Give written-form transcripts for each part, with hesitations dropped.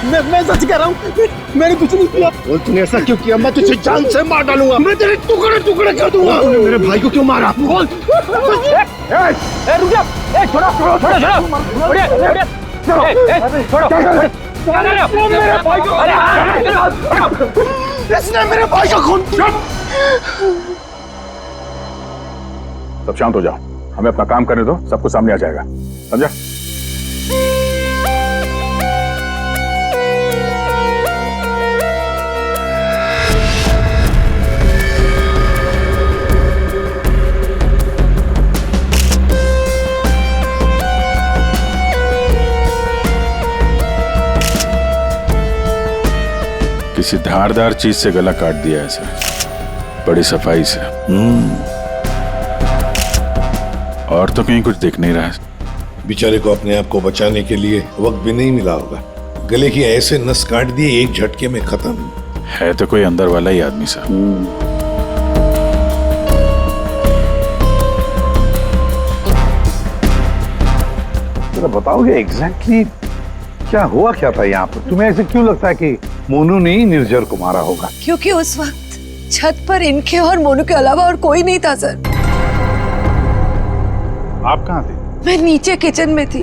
मैं सच कह रहा हूँ, मैंने कुछ नहीं किया। बोल तूने ऐसा क्यों किया? मैं तुझे जान से मार डालूंगा, मैं तेरे टुकड़े टुकड़े कर दूंगा। तूने मेरे भाई को क्यों मारा? बोल। रुक जा, छोड़ो छोड़ो छोड़ो इसने मेरे भाई का खून। सब शांत हो जाओ, हमें अपना काम करने दो, सब कुछ सामने आ जाएगा, समझा? किसी धारदार चीज से गला काट दिया है सर, बड़ी सफाई से। और तो कहीं कुछ दिख नहीं रहा है। बेचारे को अपने आप को बचाने के लिए वक्त भी नहीं मिला होगा। गले की ऐसे नस काट दिए एक झटके में खत्म। है तो कोई अंदर वाला ही आदमी साहब। जरा बताओगे एग्जैक्टली क्या हुआ, क्या था यहाँ पर? तुम्हें ऐसे क्यों लगता है कि मोनू ने ही निर्जर को मारा होगा? क्योंकि उस वक्त छत पर इनके और मोनू के अलावा और कोई नहीं था सर। आप कहाँ थे? मैं नीचे किचन में थी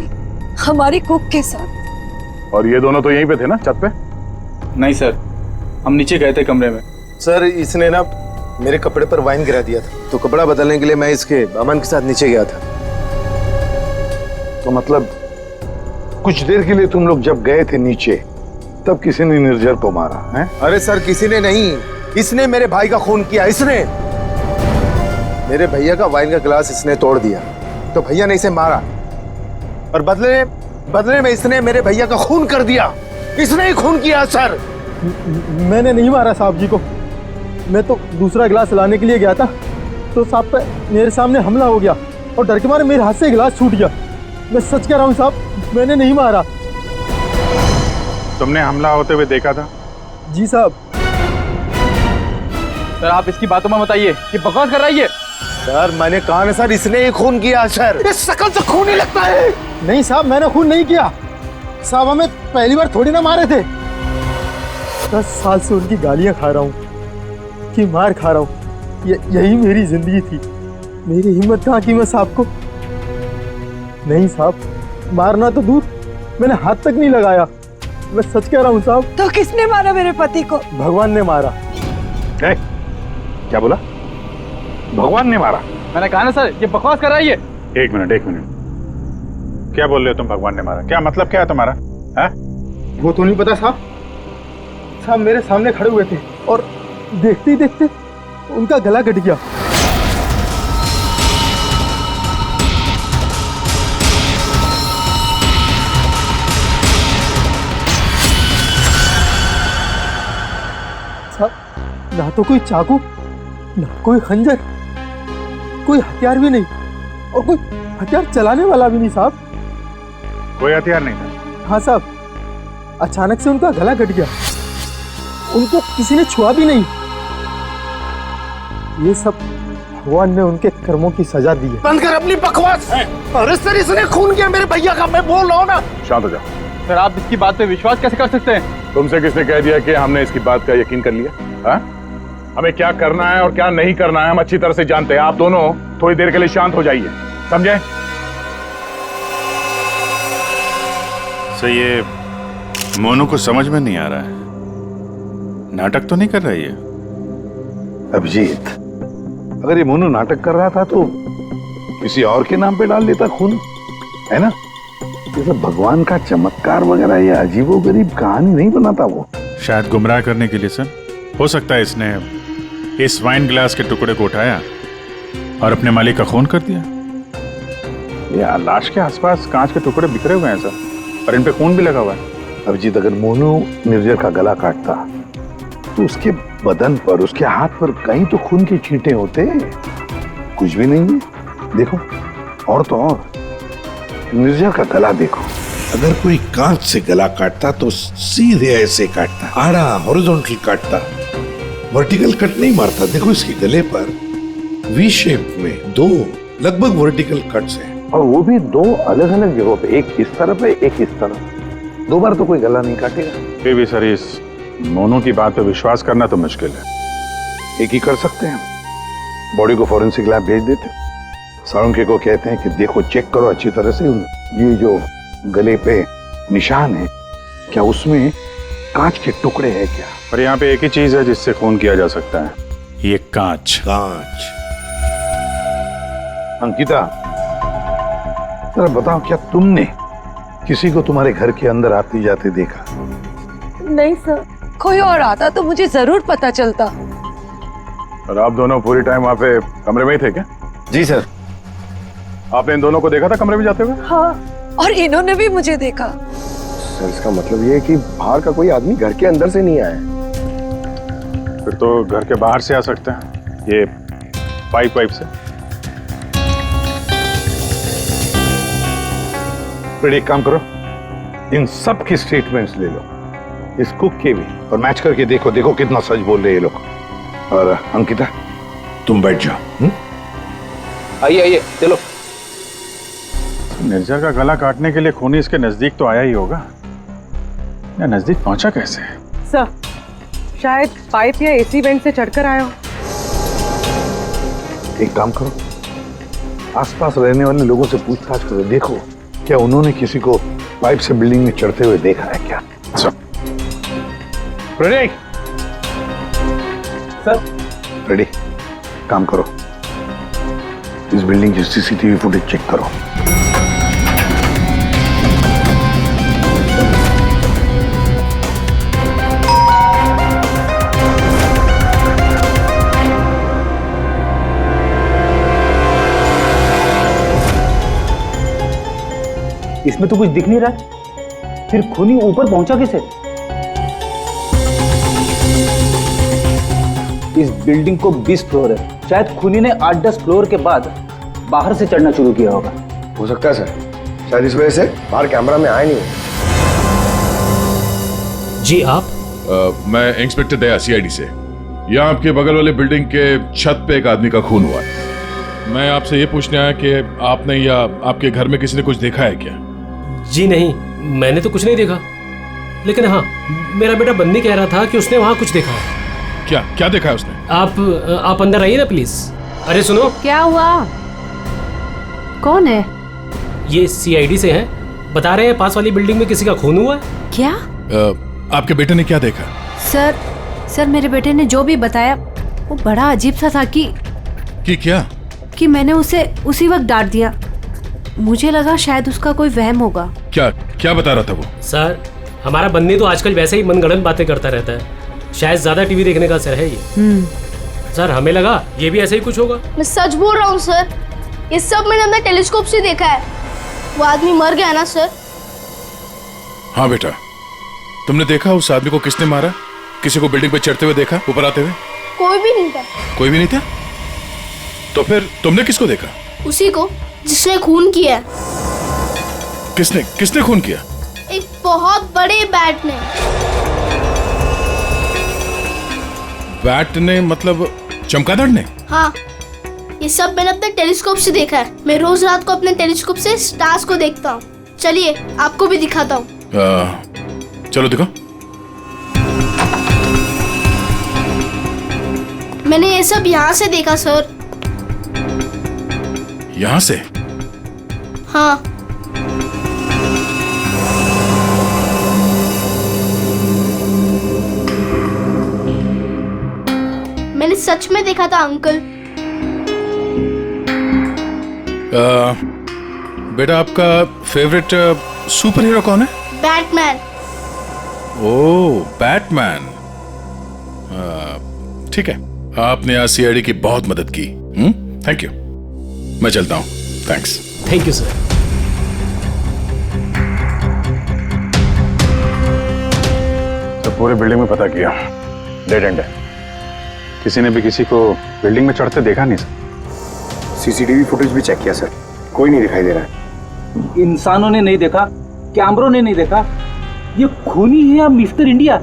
हमारी कुक के साथ। और ये दोनों तो यहीं पे थे ना, छत पे? नहीं सर, हम नीचे गए थे कमरे में। सर इसने ना मेरे कपड़े पर वाइन गिरा दिया था, तो कपड़ा बदलने के लिए मैं इसके अमन के साथ नीचे गया था। तो मतलब कुछ देर के लिए तुम लोग जब गए थे नीचे, तब किसी ने निर्जर को मारा है? अरे सर किसी ने नहीं, इसने मेरे भाई का खून किया। इसने मेरे भैया का वाइन का गिलास इसने तोड़ दिया, तो भैया ने इसे मारा और बदले में इसने मेरे भैया का खून कर दिया। इसने ही खून किया सर। मैंने नहीं मारा साहब जी को, मैं तो दूसरा गिलास लाने के लिए गया था, तो साहब पे मेरे सामने हमला हो गया और डर के मारे मेरे हाथ से गिलास छूट गया। मैं सच कह रहा हूँ साहब, मैंने नहीं मारा। तुमने हमला होते हुए देखा था? जी साहब। सर आप इसकी बातों में बताइए, ये बकवास कर रही है। सर मैंने कहा ना सर, इसने ही खून किया सर। इस शकल से खून ही लगता है। नहीं साहब मैंने खून नहीं किया साहब, हमें पहली बार थोड़ी ना मारे थे। 10 साल से उनकी गालियां खा रहा हूँ कि मार खा रहा हूँ, यही मेरी जिंदगी थी। मेरी हिम्मत कहाँ की मैं साहब को नहीं साहब, मारना तो दूर, मैंने हाथ तक नहीं लगाया। मैं सच कह रहा हूँ साहब। तो किसने मारा मेरे पति को? भगवान ने मारा। क्या बोला? भगवान ने मारा? मैंने कहा ना सर, ये बकवास कर रही है। एक मिनट, क्या बोल रहे हो तुम? भगवान ने मारा? क्या मतलब क्या है तुम्हारा? है? वो तो नहीं पता साहब। साहब मेरे सामने खड़े हुए थे और देखते ही देखते उनका गला कट गया। साहब ना तो कोई चाकू, ना कोई खंजर, कोई हथियार भी नहीं, और कोई हथियार चलाने वाला भी नहीं साहब। कोई हथियार नहीं था? हाँ साहब, अचानक से उनका गला कट गया, उनको किसी ने छुआ भी नहीं। ये सब भगवान ने उनके कर्मों की सजा दी है। बंद कर अपनी बकवास। अरे सर इसने खून किया मेरे भैया का, मैं बोल रहा हूँ ना। शांत हो जाओ। सर आप इसकी बात पे विश्वास कैसे कर सकते हैं? तुमसे किसने कह दिया कि हमने इसकी बात का यकीन कर लिया? हा? हमें क्या करना है और क्या नहीं करना है हम अच्छी तरह से जानते हैं। आप दोनों थोड़ी देर के लिए शांत हो जाइए, समझे? सो ये मोनू को समझ में नहीं आ रहा है, नाटक तो नहीं कर रही है? अभिजीत, अगर ये मोनू नाटक कर रहा था तो किसी और के नाम पे डाल देता खून, है ना? ये सब भगवान का चमत्कार वगैरह, ये अजीबोगरीब कहानी नहीं बनाता वो। शायद गुमराह करने के लिए सर। हो सकता है इसने इस वाइन ग्लास के टुकड़े को उठाया और अपने मालिक का खून कर दिया। ये लाश के आसपास कांच के टुकड़े बिखरे हुए हैं सर, और इन पे खून भी लगा हुआ है। अभिजीत, अगर मोनू निर्जर का गला काटता तो उसके बदन पर, उसके हाथ पर कहीं तो खून के छींटे होते। कुछ भी नहीं है। देखो, और तो और निर्जर का गला देखो। अगर कोई कांच से गला काटता तो सीधे ऐसे काटता, आड़ा हॉरिजॉन्टल काटता, वर्टिकल कट नहीं मारता। देखो इसके गले पर वी शेप में 2 लगभग वर्टिकल कट्स हैं, और वो भी 2 अलग अलग जगहों पे, एक इस तरफ है एक इस तरफ। 2 बार तो कोई गला नहीं काटेगा। फिर भी सर इस मोनू की बात पे विश्वास करना तो मुश्किल है। एक ही कर सकते हैं, बॉडी को फॉरेंसिक लैब भेज देते, साळुंखे को कहते हैं कि देखो चेक करो अच्छी तरह से, ये जो गले पे निशान है क्या उसमें कांच के टुकड़े हैं क्या? और यहाँ पे एक ही चीज है जिससे खून किया जा सकता है, ये कांच। कांच। अंकिता जरा बताओ, क्या तुमने किसी को तुम्हारे घर के अंदर आते जाते देखा? नहीं सर, कोई और आता तो मुझे जरूर पता चलता। और आप दोनों पूरी टाइम वहाँ पे कमरे में ही थे क्या? जी सर। आपने इन दोनों को देखा था कमरे में जाते हुए? हाँ, और इन्होंने भी मुझे देखा। सर इसका मतलब ये है कि बाहर का कोई आदमी घर के अंदर से नहीं आया। फिर तो घर के बाहर से आ सकते हैं, ये पाइप से। फिर एक काम करो, इन सब की स्टेटमेंट्स ले लो, इस कुक के भी, और मैच करके देखो देखो कितना सच बोल रहे हैं ये लोग। और अंकिता तुम बैठ जाओ। आइए आइए चलो। निर्जर का गला काटने के लिए खूनी इसके नजदीक तो आया ही होगा, या नजदीक पहुंचा कैसे? सर, शायद पाइप या एसी वेंट से चढ़कर आया हो। एक काम करो, आसपास रहने वाले लोगों से पूछताछ करो, देखो क्या उन्होंने किसी को पाइप से बिल्डिंग में चढ़ते हुए देखा है क्या? Ready sir. रेडी, काम करो, इस बिल्डिंग की सीसीटीवी फुटेज चेक करो। इसमें तो कुछ दिख नहीं रहा, फिर खूनी ऊपर पहुंचा कैसे? इस बिल्डिंग को 20 फ्लोर है, शायद खूनी ने 8-10 फ्लोर के बाद बाहर से चढ़ना शुरू किया होगा। हो सकता है सर, शायद इस वजह से बाहर कैमरा में आया नहीं। जी आप? मैं इंस्पेक्टर दया सीआईडी से। यहाँ आपके बगल वाले बिल्डिंग के छत पे एक आदमी का खून हुआ है। मैं आपसे ये पूछने आया कि आपने या आपके घर में किसी ने कुछ देखा है क्या? जी नहीं, मैंने तो कुछ नहीं देखा, लेकिन हाँ मेरा बेटा बन्नी कह रहा था कि उसने वहाँ कुछ देखा है। क्या क्या देखा है उसने? आप अंदर आइए ना प्लीज। अरे सुनो, क्या हुआ? कौन है? ये सीआईडी से हैं, बता रहे हैं पास वाली बिल्डिंग में किसी का खून हुआ है। क्या? आपके बेटे ने क्या देखा? सर मेरे बेटे ने जो भी बताया वो बड़ा अजीब सा था कि क्या? कि मैंने उसे उसी वक्त डांट दिया। मुझे लगा शायद उसका कोई वहम होगा। क्या बता रहा था वो? सर, हमारा बन्नी तो आजकल वैसे ही मनगढ़ंत बातें करता रहता है, शायद ज्यादा टीवी देखने का असर है ये। सर हमें लगा ये भी ऐसे ही कुछ होगा। मैं सच बोल रहा हूँ सर, ये सब मैंने अपने टेलीस्कोप से देखा है। वो आदमी मर गया ना सर। हाँ बेटा, तुमने देखा उस आदमी को किसने मारा? किसी को बिल्डिंग पे चढ़ते हुए देखा, ऊपर आते हुए? कोई भी नहीं था। कोई भी नहीं था? तो फिर तुमने किसको देखा? उसी को जिसने खून किया। किसने खून किया? एक बहुत बड़े बैट ने। बैट ने मतलब चमगादड़ ने? हाँ, ये सब मैंने अपने टेलीस्कोप से देखा है। मैं रोज रात को अपने टेलीस्कोप से स्टार्स को देखता हूँ। चलिए आपको भी दिखाता हूँ। चलो दिखो। मैंने ये सब यहाँ से देखा सर। यहाँ से? हाँ। मैंने सच में देखा था अंकल। बेटा आपका फेवरेट सुपर हीरो कौन है? बैटमैन। ओह बैटमैन, ठीक है, आपने आज सीआईडी की बहुत मदद की। थैंक यू, मैं चलता हूँ। थैंक्स। Thank you sir. तो पूरे बिल्डिंग में पता किया, डेड एंड है, किसी ने भी किसी को बिल्डिंग में चढ़ते देखा नहीं सर। सीसीटीवी फुटेज भी चेक किया सर, कोई नहीं दिखाई दे रहा है। इंसानों ने नहीं देखा, कैमरों ने नहीं देखा। ये खूनी है या मिस्टर इंडिया?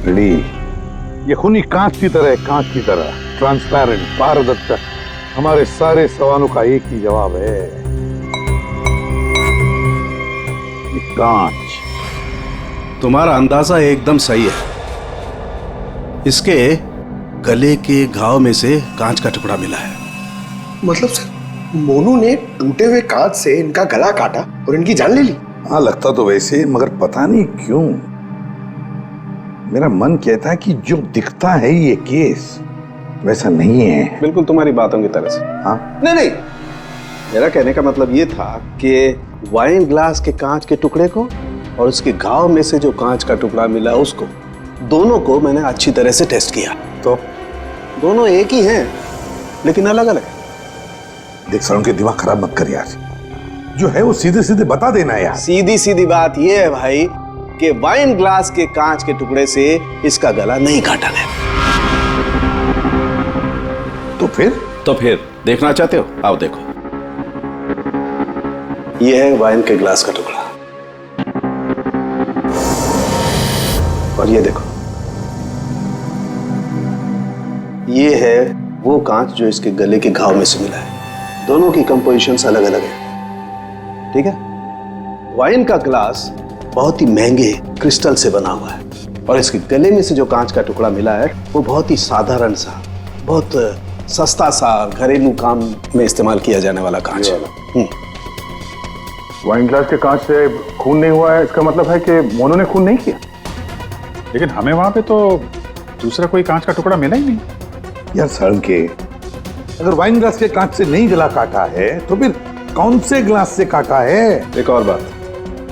रेडी, ये खूनी कांच की तरह है, कांच की तरह ट्रांसपेरेंट, पारदर्शक। हमारे सारे सवालों का एक ही जवाब है, ये कांच। तुम्हारा अंदाजा एकदम सही है। इसके गले के घाव में से कांच का टुकड़ा मिला है। मतलब सर, मोनू ने टूटे हुए कांच से इनका गला काटा और इनकी जान ले ली? हाँ, लगता तो वैसे, मगर पता नहीं क्यों मेरा मन कहता है कि जो दिखता है ये केस वैसा नहीं है। बिल्कुल तुम्हारी बातों की तरह से। हाँ, नहीं, मेरा कहने का मतलब ये था कि वाइन ग्लास के कांच के टुकड़े को और उसके घाव में से जो कांच का टुकड़ा मिला उसको, दोनों को मैंने अच्छी तरह से टेस्ट किया। तो दोनों एक ही हैं, लेकिन अलग अलग। देख सर, के दिमाग खराब मत कर यार, जो है वो सीधे सीधे बता देना यार। सीधी सीधी बात ये है भाई कि वाइन ग्लास के कांच के टुकड़े से इसका गला नहीं काटा गया। तो फिर देखना चाहते हो? आओ देखो, ये है वाइन के ग्लास का टुकड़ा और ये देखो, ये है वो कांच जो इसके गले के घाव में से मिला है। दोनों की कंपोजिशंस अलग अलग है, ठीक है? वाइन का ग्लास बहुत ही महंगे क्रिस्टल से बना हुआ है और इसके गले में से जो कांच का टुकड़ा मिला है वो बहुत ही साधारण सा, बहुत सस्ता सा, घरेलू काम में इस्तेमाल किया जाने वाला कांच है। वाइन ग्लास के कांच से खून नहीं हुआ है, इसका मतलब है कि मोनू ने खून नहीं किया। लेकिन हमें वहां पे तो दूसरा कोई कांच का टुकड़ा मिला ही नहीं। यार सड़न के, अगर वाइन ग्लास के कांच से नहीं गला काटा है तो फिर कौन से ग्लास से काटा है? एक और बात,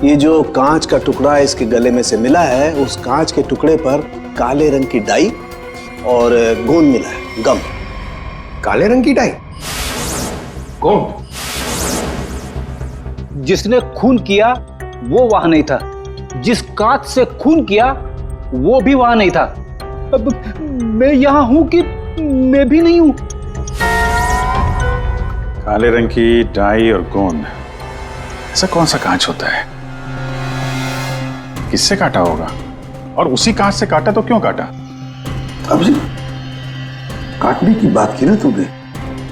ये जो कांच का टुकड़ा इसके गले में से मिला है, उस कांच के टुकड़े पर काले रंग की डाई और गोंद मिला है, गम। काले रंग की डाई? कौन? जिसने खून किया वो वहां नहीं था, जिस कांच से खून किया वो भी वहां नहीं था। अब मैं यहां हूं कि मैं भी नहीं हूं। काले रंग की डाई और गोंद, ऐसा कौन सा कांच होता है? किससे काटा होगा? और उसी कांच से काटा तो क्यों काटा? अब जी काटने की बात की ना तुमने,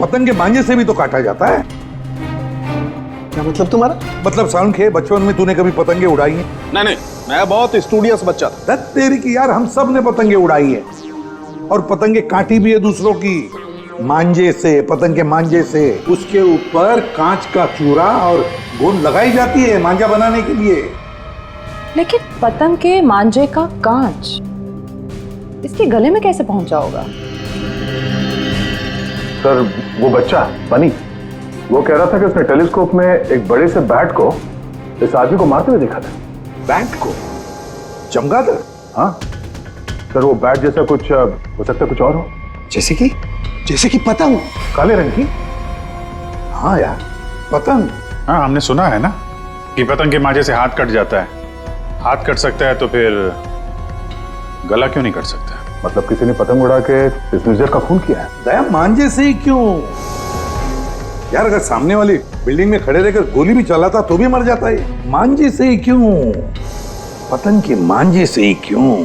पतंग के मांझे से भी तो काटा जाता है। क्या मतलब तुम्हारा? मतलब साउंड के बचपन में तूने कभी पतंगे उड़ाई हैं? नहीं, मैं बहुत स्टूडियस बच्चा था। तेरी की यार, हम सब ने पतंगे उड़ाई है और पतंगे काटी भी है दूसरों की, मांझे से, पतंग के मांझे से। उसके ऊपर कांच का चूरा और गोंद लगाई जाती है मांझा बनाने के लिए। लेकिन पतंग के मांझे का कांच इसके गले में कैसे पहुंचा होगा? सर, वो बच्चा बनी, वो कह रहा था कि उसने टेलीस्कोप में एक बड़े से बैट को इस आदमी को मारते हुए देखा था। बैट को? चमगादड़? हाँ सर, वो बैट जैसा कुछ हो सकता है, कुछ और हो। जैसे कि पतंग काले रंग की? हाँ यार, पतंग। हाँ, हमने सुना है ना कि पतंग के मांझे से हाथ कट जाता है। हाथ कट सकता है तो फिर गला क्यों नहीं कट सकता? मतलब किसी ने पतंग उड़ा के इस निर्जर का खून किया है? दया, मांझे से ही क्यों यार? अगर सामने वाली बिल्डिंग में खड़े रहकर गोली भी चलाता तो भी मर जाता है। मांझे से ही क्यों? पतंग के मांझे से ही क्यों?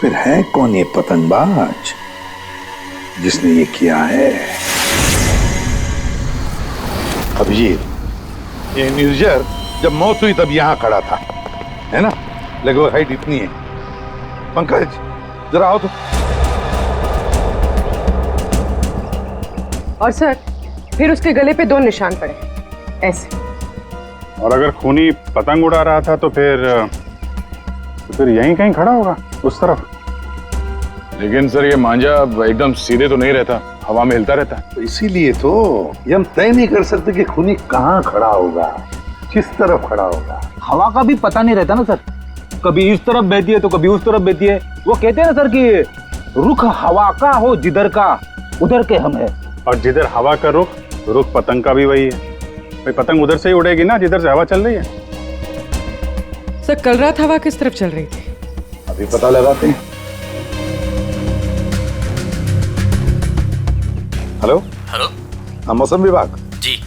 फिर है कौन ये पतंगबाज जिसने ये किया है? अभिजीत, ये निर्जर जब मौत हुई तब यहां खड़ा था, है ना? लगभग हाइट इतनी है। पंकज, जरा आओ तो। और सर, फिर उसके गले पे 2 निशान पड़े, ऐसे। और अगर खूनी पतंग उड़ा रहा था तो फिर यहीं कहीं खड़ा होगा, उस तरफ। लेकिन सर, ये मांझा एकदम सीधे तो नहीं रहता, हवा में हिलता रहता है। तो इसीलिए तो ये हम तय नहीं कर सकते कि खूनी कहाँ खड़ा होगा, किस तरफ खड़ा होगा। हवा का भी पता नहीं रहता ना सर, कभी इस तरफ बहती है तो कभी उस तरफ बहती है। वो कहते हैं ना सर कि रुख हवा का हो जिधर का उधर के हम है। और जिधर हवा का रुख पतंग का भी वही है। भाई, पतंग उधर से ही उड़ेगी ना जिधर से हवा चल रही है। सर, कल रात हवा किस तरफ चल रही थी? अभी पता लगाते हैं। हेलो हेलो, हाँ, मौसम विभाग जी।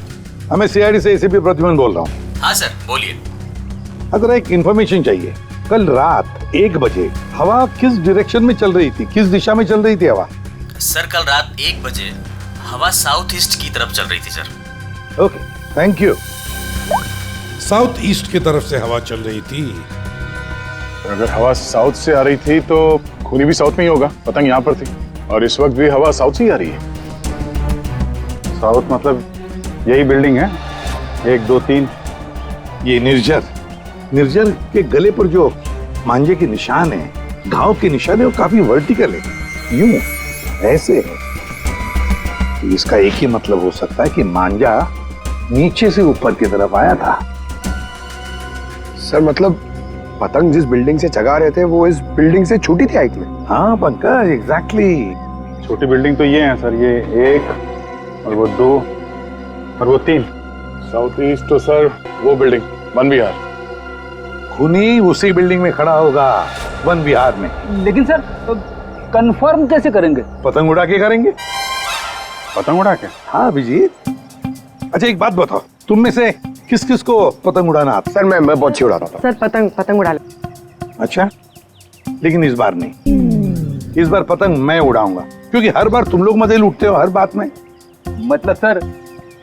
हमें सीआईडी से एसीपी प्रद्युमन बोल रहा हूँ। हाँ सर, बोलिए। अगर एक इंफॉर्मेशन चाहिए, कल रात 1 बजे हवा किस डायरेक्शन में चल रही थी, किस दिशा में चल रही थी हवा? सर, कल रात 1 बजे हवा साउथ ईस्ट की तरफ चल रही थी sir. Okay, thank you. South east की तरफ से हवा चल रही थी। अगर हवा साउथ से आ रही थी तो खूनी भी साउथ में ही होगा, पतंग यहाँ पर थी और इस वक्त भी हवा साउथ से ही आ रही है। साउथ मतलब यही बिल्डिंग है, 1 2 3। ये निर्जर के गले पर जो मांझे के निशान है, घाव के निशान है, वो काफी वर्टिकल है, यूं ऐसे है। तो इसका एक ही मतलब हो सकता है कि मांझा नीचे से ऊपर की तरफ आया था। सर मतलब पतंग जिस बिल्डिंग से चगा रहे थे वो इस बिल्डिंग से छोटी थी हाइट में। हाँ पंकज, एग्जैक्टली। छोटी बिल्डिंग तो ये है सर, ये 1 और वो 2 और वो 3। साउथ ईस्ट तो सर वो बिल्डिंग वन विहार। खूनी उसी बिल्डिंग में खड़ा होगा, वन विहार में। लेकिन सर कंफर्म कैसे करेंगे? पतंग उड़ा के करेंगे। पतंग उड़ा के? हाँ अभिजीत। अच्छा एक बात बताओ, तुम में से किस किस को पतंग उड़ाना आता? सर मैं बहुत अच्छी उड़ाता था। सर पतंग उड़ा ले। अच्छा, लेकिन इस बार नहीं। इस बार पतंग मैं उड़ाऊंगा, क्योंकि हर बार तुम लोग मजे लूटते हो हर बात में। मतलब सर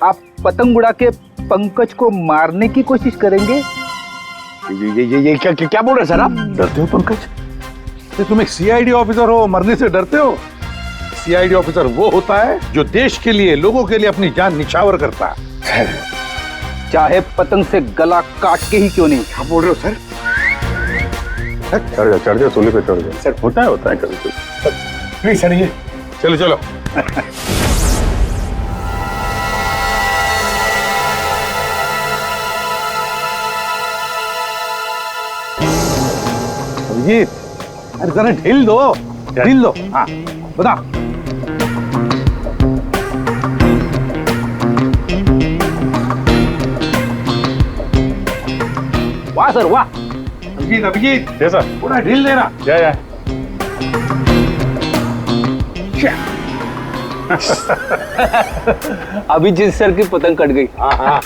आप पतंग उड़ा के पंकज को मारने की कोशिश करेंगे? ये क्या बोल रहे सर आप? डरते हो पंकज? तुम एक सीआईडी ऑफिसर हो, मरने से डरते हो? सीआईडी ऑफिसर वो होता है जो देश के लिए, लोगों के लिए अपनी जान निछावर करता है। चाहे पतंग से गला काट के ही क्यों नहीं। क्या बोल रहे हो सर? चढ़ जा सोले पे चढ़ जा सर। होता है कभी कभी। प्लीज चढ़िए। चलो ये अरे जरा ढील दो। हाँ बता। वाह सर वाह। अभिजीत जैसा पूरा ढील देना। या अभिजीत सर की पतंग कट गई। हाँ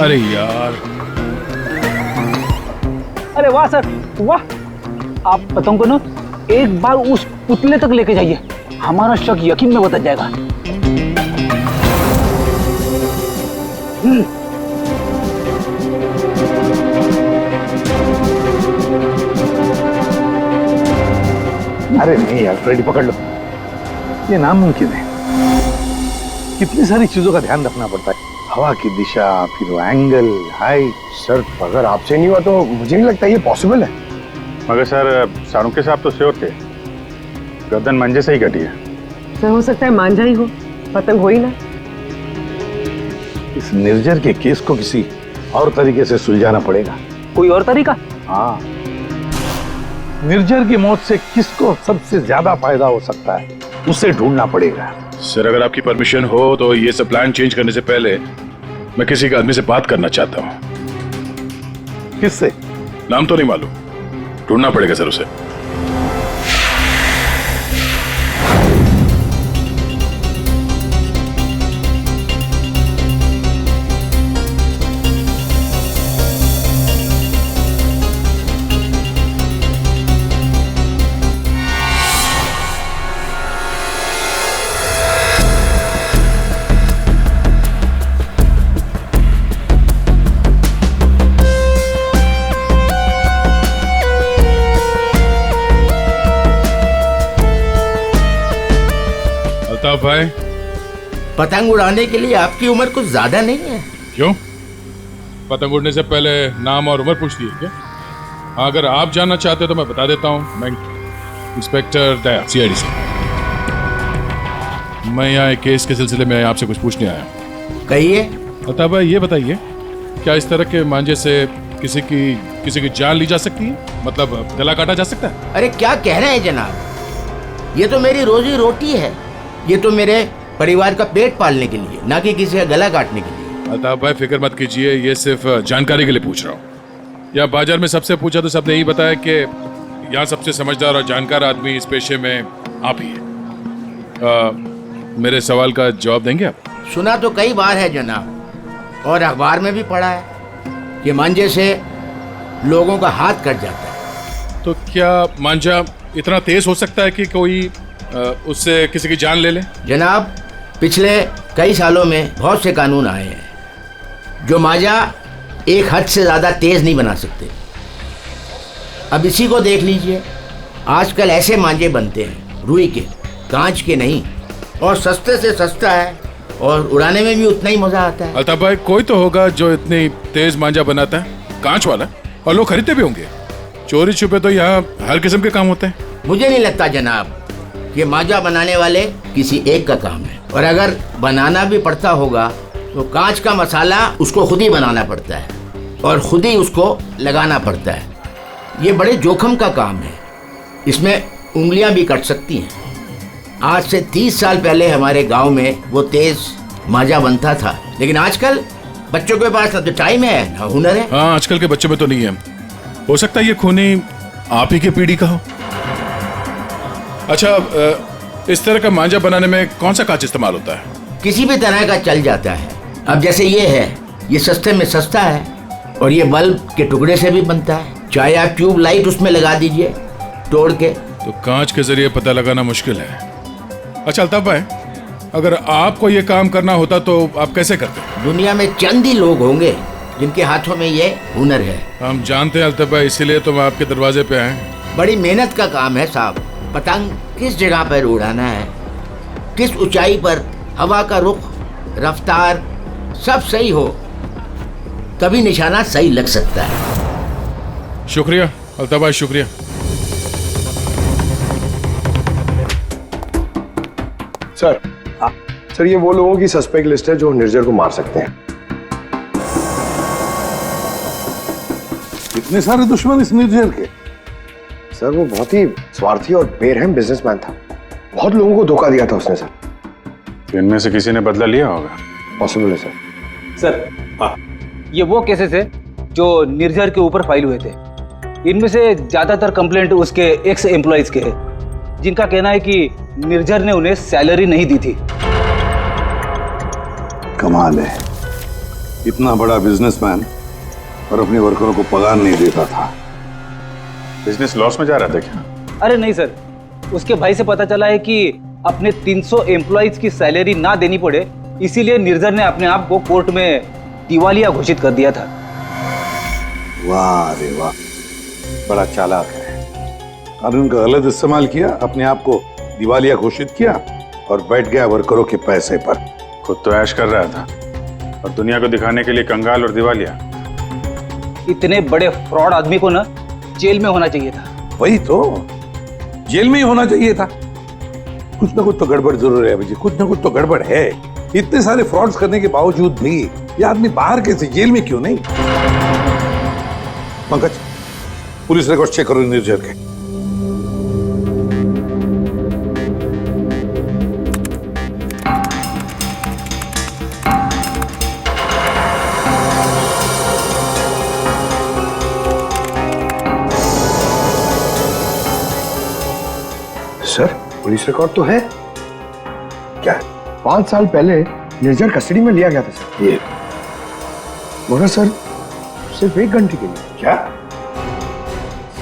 अरे यार, अरे वाह सर वाह। आप पतंग को ना एक बार उस पुतले तक लेके जाइए, हमारा शक यकीन में बदल जाएगा। अरे नहीं यार, फ्रेडी पकड़ लो। ये नामुमकिन है। कितनी सारी चीजों का ध्यान रखना पड़ता है, हवा की दिशा, फिर वो एंगल, हाइट। सर अगर आपसे नहीं हुआ तो मुझे नहीं लगता ये पॉसिबल है। मगर सर सारुके साहब तो श्योर थे, गर्दन मंजे से ही कटी है। सर हो सकता है मांझा ही हो, पतंग हो ही ना। इस निर्जर के केस को किसी और तरीके से सुलझाना पड़ेगा। कोई और तरीका? हाँ, निर्जर की मौत से किसको सबसे ज्यादा फायदा हो सकता है, उसे ढूंढना पड़ेगा। सर अगर आपकी परमिशन हो तो ये सब प्लान चेंज करने से पहले मैं किसी के आदमी से बात करना चाहता हूँ। किससे? नाम तो नहीं मालूम, ढूंढना पड़ेगा सर उसे। अल्ताफ भाई, पतंग उड़ाने के लिए आपकी उम्र कुछ ज्यादा नहीं है? क्यों? पतंग उड़ने से पहले नाम और उम्र पूछती है क्या? हाँ, अगर आप जानना चाहते हो तो मैं बता देता हूँ। मैं इंस्पेक्टर दया, सीआईडी से। मैं यहाँ एक केस के सिलसिले में आपसे कुछ पूछने आया हूँ। कहिए। अल्ताफ भाई ये बताइए, क्या इस तरह के मांझे से किसी की जान ली जा सकती है? मतलब गला काटा जा सकता है? अरे क्या कह रहे हैं जनाब, ये तो मेरी रोजी रोटी है, ये तो मेरे परिवार का पेट पालने के लिए, ना कि किसी का गला काटने के लिए। अल्ताफ भाई फिक्र मत कीजिए, ये सिर्फ जानकारी के लिए पूछ रहा हूँ। यहाँ बाजार में सबसे पूछा तो सबने यही बताया कि यहाँ सबसे समझदार और जानकार आदमी इस पेशे में आप ही है। मेरे सवाल का जवाब देंगे आप? सुना तो कई बार है जनाब, और अखबार में भी पढ़ा है कि मांझे से लोगों का हाथ कट जाता है। तो क्या मांझा इतना तेज हो सकता है कि कोई उससे किसी की जान ले ले? जनाब पिछले कई सालों में बहुत से कानून आए हैं जो माजा एक हद से ज़्यादा तेज़ नहीं बना सकते। अब इसी को देख लीजिए, आजकल ऐसे मांझे बनते हैं रुई के, कांच के नहीं, और सस्ते से सस्ता है और उड़ाने में भी उतना ही मजा आता है। अल्ताफ भाई, कोई तो होगा जो इतनी तेज मांझा बनाता है, कांच वाला, और लोग खरीदते भी होंगे। चोरी छुपे तो यहाँ हर किस्म के काम होते हैं। मुझे नहीं लगता जनाब कि माजा बनाने वाले किसी एक का काम है, और अगर बनाना भी पड़ता होगा तो कांच का मसाला उसको खुद ही बनाना पड़ता है और खुद ही उसको लगाना पड़ता है। ये बड़े जोखिम का काम है, इसमें उंगलियां भी कट सकती हैं। आज से 30 साल पहले हमारे गांव में वो तेज माजा बनता था, लेकिन आजकल बच्चों के पास ना तो टाइम है ना हुनर है। हाँ, आजकल के बच्चों में तो नहीं है। हो सकता है ये खूनी आप ही के पीढ़ी का हो। अच्छा, इस तरह का मांझा बनाने में कौन सा कांच इस्तेमाल होता है? किसी भी तरह का चल जाता है। अब जैसे ये है, ये सस्ते में सस्ता है और ये बल्ब के टुकड़े से भी बनता है। चाहे आप ट्यूब लाइट उसमें लगा दीजिए तोड़ के। तो कांच के जरिए पता लगाना मुश्किल है। अच्छा अल्ताफ भाई, अगर आपको ये काम करना होता तो आप कैसे करते? दुनिया में चंद ही लोग होंगे जिनके हाथों में ये हुनर है। हम जानते हैं अल्ताफ भाई, इसीलिए तो हम आपके दरवाजे पे आए। बड़ी मेहनत का काम है साहब। पतंग किस जगह पर उड़ाना है, किस ऊंचाई पर, हवा का रुख, रफ्तार सब सही हो तभी निशाना सही लग सकता है। शुक्रिया अल्ताफ भाई, शुक्रिया। सर, सर ये वो लोगों की सस्पेक्ट लिस्ट है जो निर्जर को मार सकते हैं। इतने सारे दुश्मन इस निर्जर के? सर वो बहुत ही स्वार्थी और बेरहम बिजनेसमैन था। बहुत लोगों को धोखा दिया था उसने सर। तो इनमें से किसी ने बदला लिया होगा। पॉसिबल है सर। सर, ये वो केसेस है जो निर्जर के ऊपर फाइल हुए थे। इनमें से ज्यादातर कंप्लेंट उसके एक्स एम्प्लॉइज के हैं, जिनका कहना है कि निर्जर ने उन्हें सैलरी नहीं दी थी। कमाल है, इतना बड़ा बिजनेसमैन और अपने वर्करों को पगार नहीं देता था। बिजनेस लॉस में जा रहा था क्या? अरे नहीं सर, उसके भाई से पता चला है कि अपने 300 एम्प्लॉइज की सैलरी ना देनी पड़े, इसीलिए निर्जर ने अपने आप को कोर्ट में दिवालिया घोषित कर दिया था। वाह रे वाह, बड़ा चालाक है। कानून का गलत इस्तेमाल किया, अपने आप को दिवालिया घोषित किया और बैठ गया वर्करों के पैसे पर। खुद तो ऐश कर रहा था और दुनिया को दिखाने के लिए कंगाल और दिवालिया। इतने बड़े फ्रॉड आदमी को ना जेल में होना चाहिए था। वही तो, जेल में ही होना चाहिए था। कुछ ना कुछ तो गड़बड़ जरूर है भाई, कुछ ना कुछ तो गड़बड़ है। इतने सारे फ्रॉड्स करने के बावजूद भी ये आदमी बाहर कैसे, जेल में क्यों नहीं? पंकज, पुलिस रिकॉर्ड चेक करो निर्जर के। सर पुलिस रिकॉर्ड तो है। क्या 5 साल पहले निर्जर कस्टडी में लिया गया था सर। ये मगर सर सिर्फ 1 घंटे के लिए। क्या?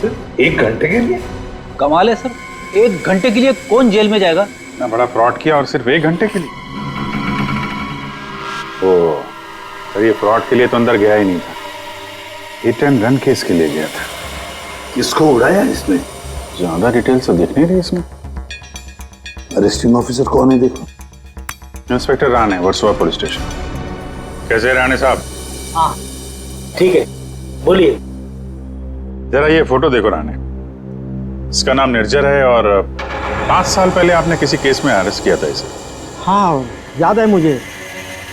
सिर्फ 1 घंटे के लिए? कमाल है सर, 1 घंटे के लिए कौन जेल में जाएगा? इतना बड़ा फ्रॉड किया और सिर्फ 1 घंटे के लिए? ओ, सर ये फ्रॉड के लिए तो अंदर गया ही नहीं था, हिट एंड रन केस के लिए गया था। किसको उड़ाया इसने? ज्यादा डिटेल्स तो दिख नहीं रही इसमें। अरेस्टिंग ऑफिसर कौन है देखो? Inspector Rane, Versova police station. कैसे हैं राणे साहब? हाँ ठीक है, बोलिए। जरा ये फोटो देखो राणे, इसका नाम निर्जर है और 5 साल पहले आपने किसी केस में अरेस्ट किया था इसे। हाँ याद है मुझे,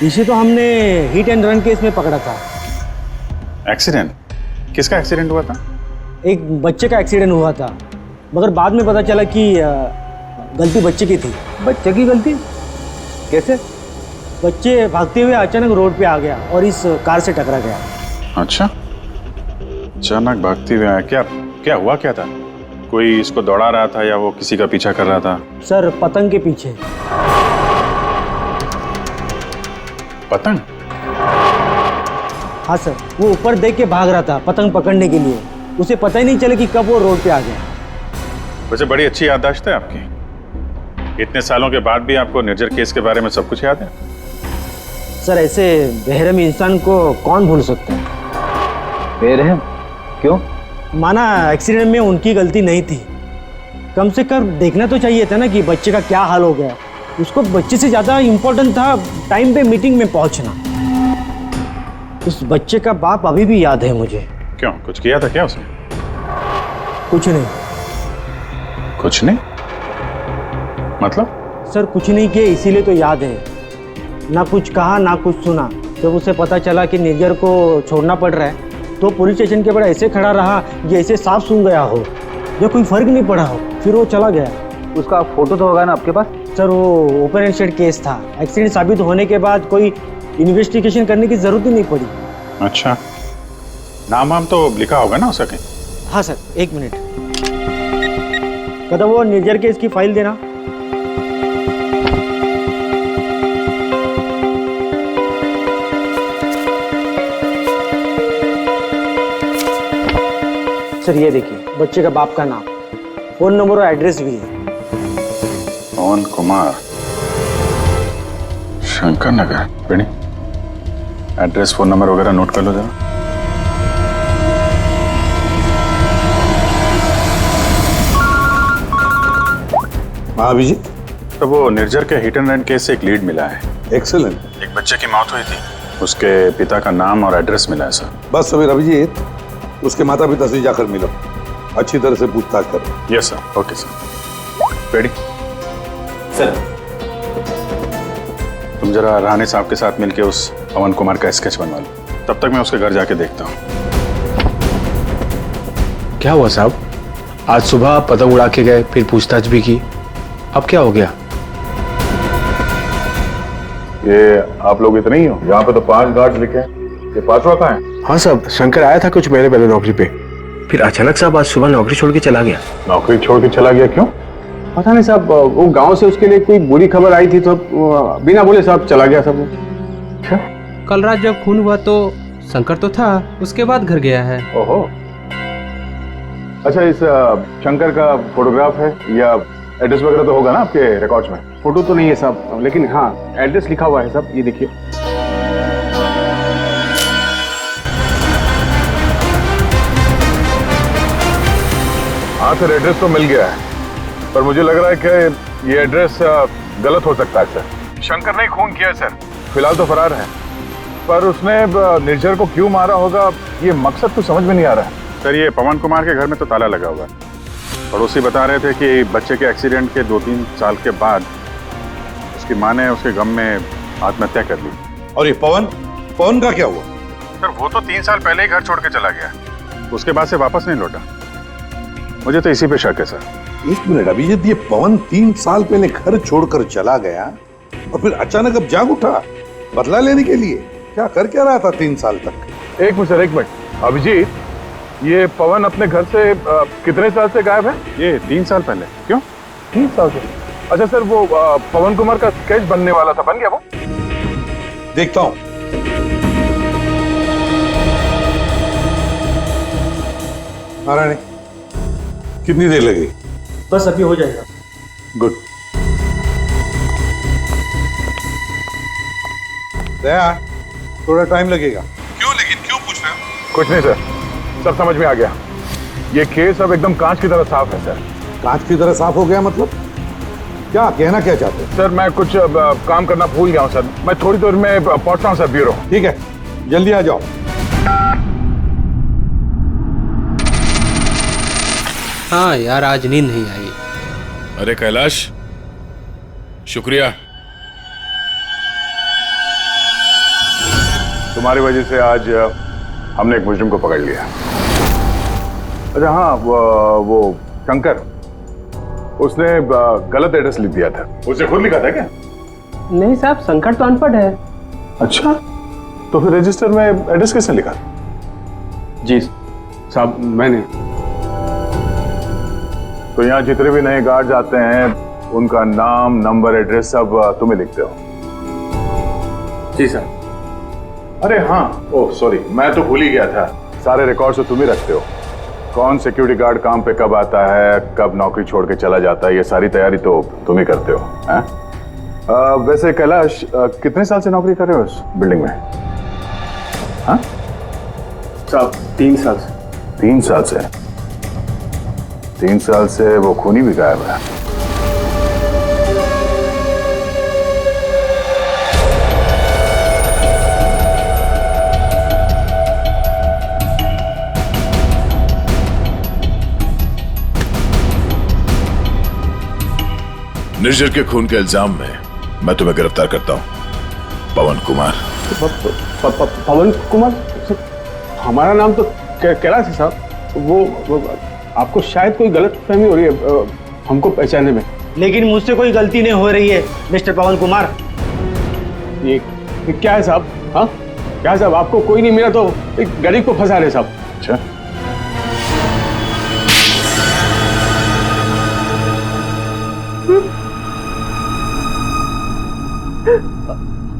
इसे तो हमने हिट एंड रन केस में पकड़ा था। एक्सीडेंट? किसका एक्सीडेंट हुआ था? एक बच्चे का एक्सीडेंट हुआ था, मगर बाद में पता चला कि गलती बच्चे की थी। बच्चे की गलती? कैसे? बच्चे भागते हुए अचानक रोड पे आ गया और इस कार से टकरा गया। अच्छा, अचानक भागते हुए आया। क्या हुआ क्या था? कोई इसको दौड़ा रहा था या वो किसी का पीछा कर रहा था? सर पतंग के पीछे। पतंग? हाँ सर, वो ऊपर देख के भाग रहा था पतंग पकड़ने के लिए। उसे पता ही नहीं चला कि कब वो रोड पे आ गया। वैसे बड़ी अच्छी याददाश्त है आपकी। इतने सालों के बाद भी आपको निर्जर केस के बारे में सब कुछ याद है? सर ऐसे बेरहम इंसान को कौन भूल सकता है? बेरहम? क्यों? माना एक्सीडेंट में उनकी गलती नहीं थी, कम से कम देखना तो चाहिए था ना कि बच्चे का क्या हाल हो गया। उसको बच्चे से ज़्यादा इम्पोर्टेंट था टाइम पे मीटिंग में पहुंचना। उस बच्चे का बाप अभी भी याद है मुझे। क्यों, कुछ किया था क्या उसने? कुछ नहीं। कुछ नहीं मतलब? सर कुछ नहीं किया इसीलिए तो याद है। ना कुछ कहा ना कुछ सुना। जब उसे पता चला कि निर्जर को छोड़ना पड़ रहा है तो पुलिस स्टेशन के बड़ा ऐसे खड़ा रहा जैसे सांप सूंघ गया हो, जो कोई फर्क नहीं पड़ा हो। फिर वो चला गया। उसका फोटो तो होगा ना आपके पास? सर वो ओपन एंड शेड केस था। एक्सीडेंट साबित होने के बाद कोई इन्वेस्टिगेशन करने की जरूरत ही नहीं पड़ी। अच्छा, नाम वाम तो लिखा होगा ना उसका कहीं? हाँ सर, एक मिनट। कदम वो निर्जर केस की फाइल देना। सर ये देखिए, बच्चे का बाप का नाम, फोन नंबर और एड्रेस भी है। पवन कुमार, शंकर नगर। बेड़ी, एड्रेस फोन नंबर वगैरह नोट कर लो जरा। हाँ अभिजीत, तो वो निर्जर के हिट एंड रन केस से एक लीड मिला है। एक्सीलेंट। एक बच्चे की मौत हुई थी, उसके पिता का नाम और एड्रेस मिला है सर। बस सवेर अभिजीत, उसके माता पिता से जाकर मिलो, अच्छी तरह से पूछताछ करो। Yes sir, okay sir. बेड़ी सर, तुम जरा राणे साहब के साथ मिलके उस पवन कुमार का स्केच बनवा लो, तब तक मैं उसके घर जाके देखता हूँ। क्या हुआ साहब? आज सुबह पतंग उड़ा के गए, फिर पूछताछ भी की, अब क्या हो गया? ये आप लोग इतने ही हो? यहाँ पे तो 5 गार्ड लिखे हैं, ये 5वां कहाँ है? हाँ साहब, शंकर आया था कुछ महीने पहले नौकरी पे, फिर अचानक साहब आज सुबह नौकरी छोड़ के चला गया। नौकरी छोड़ के चला गया क्यों? पता नहीं साहब, वो गांव से उसके लिए कोई बुरी खबर आई थी तो बिना बोले साहब चला गया सब। अच्छा, कल रात जब खून हुआ तो शंकर तो था, उसके बाद घर गया है। ओहो, अच्छा, इस शंकर का फोटोग्राफ है या एड्रेस वगैरह तो होगा ना आपके रिकॉर्ड्स में? फोटो तो नहीं है साहब, लेकिन हाँ एड्रेस लिखा हुआ है साहब, ये देखिए। हाँ सर, एड्रेस तो मिल गया है, पर मुझे लग रहा है कि ये एड्रेस गलत हो सकता है सर। शंकर ने खून किया है सर, फिलहाल तो फरार है, पर उसने निर्जर को क्यों मारा होगा ये मकसद तो समझ में नहीं आ रहा है। सर, ये पवन कुमार के घर में तो ताला लगा हुआ है। पड़ोसी बता रहे थे कि बच्चे के एक्सीडेंट के 2-3 साल के बाद उसकी माँ ने उसके गम में आत्महत्या कर ली। और ये पवन का क्या हुआ? सर, वो तो 3 साल पहले ही घर छोड़ के चला गया, उसके बाद से वापस नहीं लौटा। मुझे तो इसी पे शक है सर। एक मिनट अभिजीत, ये पवन 3 साल पहले घर छोड़कर चला गया और फिर अचानक अब जाग उठा बदला लेने के लिए? क्या कर क्या रहा था 3 साल तक? एक मिनट सर, एक मिनट। अभिजीत, ये पवन अपने घर से कितने साल से गायब है? ये 3 साल पहले। क्यों 3 साल से? अच्छा सर, वो पवन कुमार का स्केच बनने वाला था, बन गया वो? देखता हूं। नारायण, कितनी देर लगेगी? बस अभी हो जाएगा। गुड। दया, थोड़ा टाइम लगेगा। क्यों, लेकिन क्यों पूछ रहे हो? कुछ नहीं सर, सब समझ में आ गया। ये केस अब एकदम कांच की तरह साफ है सर। कांच की तरह साफ हो गया मतलब? क्या कहना क्या चाहते हैं? सर, मैं कुछ काम करना भूल गया हूँ सर, मैं थोड़ी देर में पहुंचता हूँ सर ब्यूरो। ठीक है, जल्दी आ जाओ। हाँ यार, आज नींद नहीं आई। अरे कैलाश, शुक्रिया। तुम्हारी वजह से आज हमने एक मुजरिम को पकड़ लिया। अच्छा हाँ, वो शंकर, उसने गलत एड्रेस लिख दिया था। उसे खुद लिखा था क्या? नहीं साहब, शंकर तो अनपढ़ है। अच्छा, तो फिर रजिस्टर में एड्रेस किसने लिखा? जी साहब, मैंने। तो यहाँ जितने भी नए गार्ड्स आते हैं उनका नाम, नंबर, एड्रेस सब तुम्हें लिखते हो? जी सर। अरे हाँ, ओह सॉरी, मैं तो भूल ही गया था, सारे रिकॉर्ड्स तो तुम ही रखते हो। कौन सिक्योरिटी गार्ड काम पे कब आता है, कब नौकरी छोड़ के चला जाता है, ये सारी तैयारी तो तुम ही करते हो, हैं? वैसे कैलाश कितने साल से नौकरी कर रहे हो इस बिल्डिंग में? हाँ साहब 3 साल से। 3 साल से? 3 साल से वो खूनी भी गायब है। निर्जर के खून के इल्जाम में मैं तुम्हें गिरफ्तार करता हूं, पवन कुमार। पवन कुमार? हमारा नाम तो कैलाश है साहब। वो आपको शायद कोई गलत फहमी हो रही है हमको पहचानने में। लेकिन मुझसे कोई गलती नहीं हो रही है मिस्टर पवन कुमार। ये क्या है साहब? हाँ क्या साहब, आपको कोई नहीं मिला तो एक गरीब को फंसा रहे साहब। अच्छा,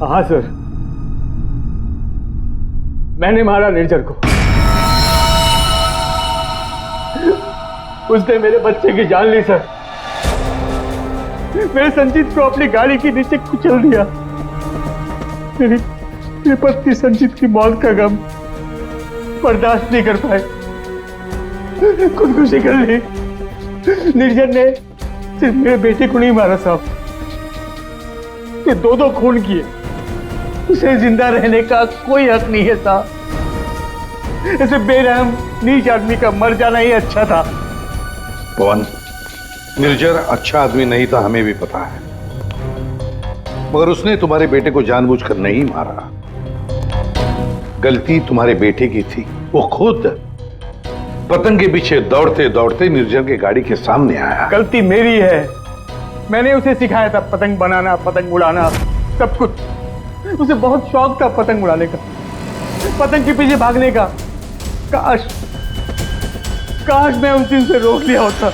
हाँ सर, मैंने मारा निर्जर को। उसने मेरे बच्चे की जान ली सर। मेरे संजीत को अपनी गाड़ी के नीचे कुचल दिया। मेरी पत्नी संजीत की मौत का गम बर्दाश्त नहीं कर पाए, खुदकुशी कर ली। निर्जर ने सिर्फ मेरे बेटे को नहीं मारा साहब, कि 2 खून किए। उसे जिंदा रहने का कोई हक नहीं है साहब। ऐसे बेरहम नीच आदमी का मर जाना ही अच्छा था। पवन, निर्जर अच्छा आदमी नहीं था, हमें भी पता है, मगर उसने तुम्हारे बेटे को जानबूझकर नहीं मारा। गलती तुम्हारे बेटे की थी। वो खुद पतंग के पीछे दौड़ते दौड़ते निर्जर के गाड़ी के सामने आया। गलती मेरी है। मैंने उसे सिखाया था पतंग बनाना, पतंग उड़ाना, सब कुछ। उसे बहुत शौक था पतंग उड़ाने का, पतंग के पीछे भागने का। काश मैं उस दिन से रोक लिया होता।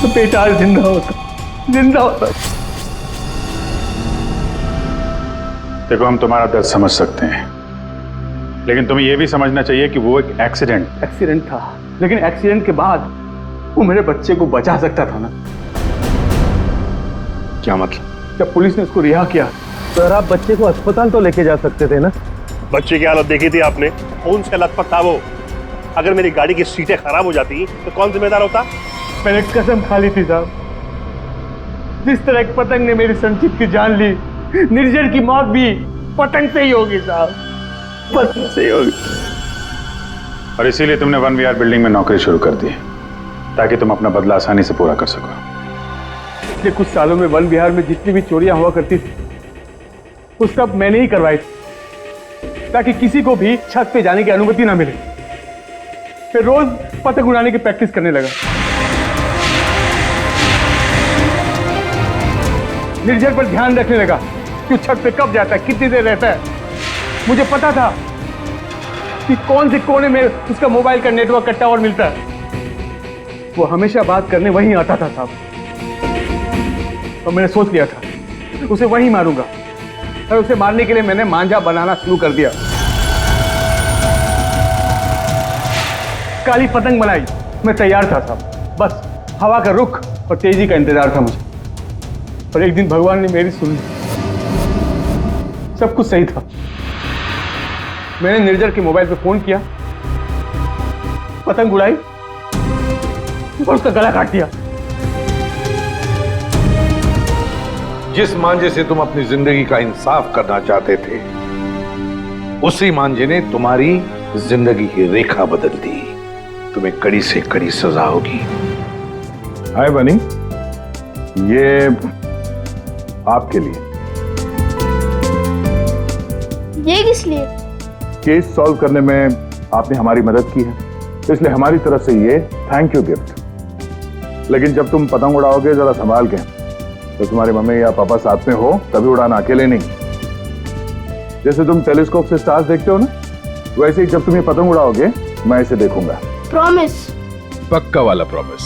तो बेटा आज जिंदा होता। देखो, हम तुम्हारा दर्द समझ सकते हैं, लेकिन तुम्हें यह भी समझना चाहिए कि वो एक एक्सीडेंट था, लेकिन एक्सीडेंट के बाद वो मेरे बच्चे को बचा सकता था ना। क्या मतलब? जब पुलिस ने उसको रिहा किया, सर आप बच्चे को अस्पताल तो लेके जा सकते थे ना। बच्चे की हालत देखी थी आपने, खून से लथपथ था वो। अगर मेरी गाड़ी की सीटें खराब हो जाती तो कौन जिम्मेदार होता? मैंने कसम खा ली थी साहब, जिस तरह एक पतंग ने मेरी संचित की जान ली, निर्जर की मौत भी पतंग से ही होगी साहब, पतंग से ही होगी। और इसीलिए तुमने 1VR बिल्डिंग में नौकरी शुरू कर दी, ताकि तुम अपना बदला आसानी से पूरा कर सको। पिछले कुछ सालों में 1VR में जितनी भी चोरियां हुआ करती थी, वो सब मैंने ही करवाई थी, ताकि किसी को भी छत पे जाने की अनुमति ना मिले। फिर रोज पतंग उड़ाने की प्रैक्टिस करने लगा। निर्जर पर ध्यान रखने लगा कि छत पे कब जाता है, कितनी देर रहता है। मुझे पता था कि कौन से कोने में उसका मोबाइल का नेटवर्क का टावर मिलता है। वो हमेशा बात करने वहीं आता था साहब, और मैंने सोच लिया था उसे वहीं मारूंगा। और उसे मारने के लिए मैंने मांझा बनाना शुरू कर दिया। काली पतंग बनाई, मैं तैयार था साहब, बस हवा का रुख और तेजी का इंतजार था मुझे। और एक दिन भगवान ने मेरी सुन ली, सब कुछ सही था। मैंने निर्जर के मोबाइल पे फोन किया, पतंग उड़ाई और उसका गला काट दिया। जिस मांझे से तुम अपनी जिंदगी का इंसाफ करना चाहते थे, उसी मांझे ने तुम्हारी जिंदगी की रेखा बदल दी। तुम्हें कड़ी से कड़ी सजा होगी। हाय बनी, ये आपके लिए। ये किस लिए? केस सॉल्व करने में आपने हमारी मदद की है, इसलिए हमारी तरफ से ये थैंक यू गिफ्ट। लेकिन जब तुम पतंग उड़ाओगे जरा संभाल के, तो तुम्हारे मम्मी या पापा साथ में हो तभी उड़ाना, अकेले नहीं। जैसे तुम टेलीस्कोप से स्टार्स देखते हो ना, वैसे ही जब तुम ये पतंग उड़ाओगे मैं इसे देखूंगा। प्रॉमिस? पक्का वाला प्रॉमिस।